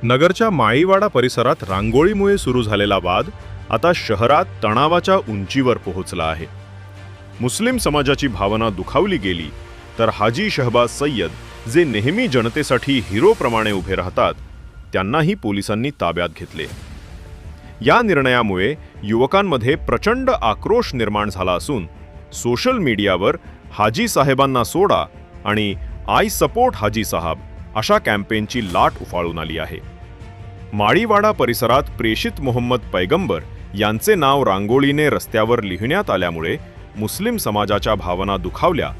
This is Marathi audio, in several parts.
नगरच्या माळीवाडा परिसरात रांगोळीमुळे सुरू झालेला वाद आता शहरात तणावाच्या उंचीवर पोहोचला आहे. मुस्लिम समाजाची भावना दुखावली गेली तर हाजी शहबाज सय्यद जे नेहमी जनतेसाठी हिरोप्रमाणे उभे राहतात त्यांनाही पोलिसांनी ताब्यात घेतले. या निर्णयामुळे युवकांमध्ये प्रचंड आक्रोश निर्माण झाला असून सोशल मीडियावर हाजी साहेबांना सोडा आणि आय सपोर्ट हाजी साहब अशा कॅम्पेनची लाट उफाळून आली आहे. माळीवाडा परिसरात प्रेषित मोहम्मद पैगंबर यांचे नाव रांगोळीने रस्त्यावर लिहिण्यात आल्यामुळे मुस्लिम समाजाच्या भावना दुखावल्या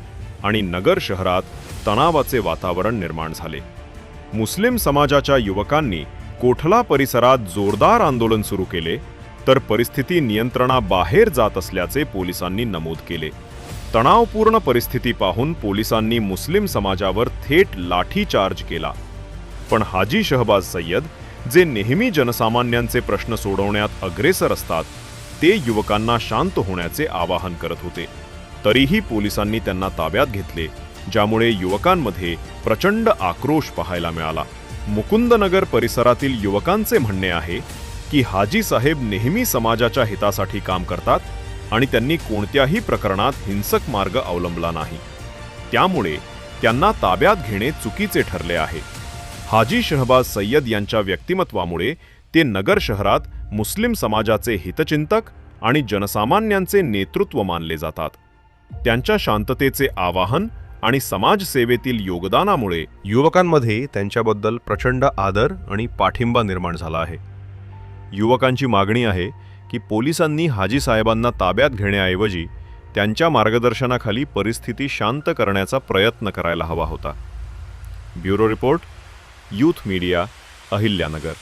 आणि नगर शहरात तणावाचे वातावरण निर्माण झाले. मुस्लिम समाजाच्या युवकांनी कोठला परिसरात जोरदार आंदोलन सुरू केले तर परिस्थिती नियंत्रणाबाहेर जात असल्याचे पोलिसांनी नमूद केले. तणावपूर्ण परिस्थिती पाहून पोलिसांनी मुस्लिम समाजावर थेट लाठीचार्ज केला. पण हाजी शहबाज सय्यद जे नेहमी जनसामान्यांचे प्रश्न सोडवण्यात अग्रेसर असतात ते युवकांना शांत होण्याचे आवाहन करत होते. तरीही पोलिसांनी त्यांना ताब्यात घेतले, ज्यामुळे युवकांमध्ये प्रचंड आक्रोश पाहायला मिळाला. मुकुंदनगर परिसरातील युवकांचे म्हणणे आहे की हाजी साहेब नेहमी समाजाच्या हितासाठी काम करतात आणि त्यांनी कोणत्याही प्रकरणात हिंसक मार्ग अवलंबला नाही. त्यामुळे त्यांना ताब्यात घेणे चुकीचे ठरले आहे. हाजी शहबाज सय्यद यांच्या व्यक्तिमत्वामुळे ते नगर शहरात मुस्लिम समाजाचे हितचिंतक आणि जनसामान्यांचे नेतृत्व मानले जातात. त्यांच्या शांततेचे आवाहन आणि समाजसेवेतील योगदानामुळे युवकांमध्ये त्यांच्याबद्दल प्रचंड आदर आणि पाठिंबा निर्माण झाला आहे. युवकांची मागणी आहे की पोलिसांनी हाजी साहेबांना ताब्यात घेण्याऐवजी त्यांच्या मार्गदर्शनाखाली परिस्थिती शांत करण्याचा प्रयत्न करायला हवा होता. Bureau report, youth media, Ahilyanagar.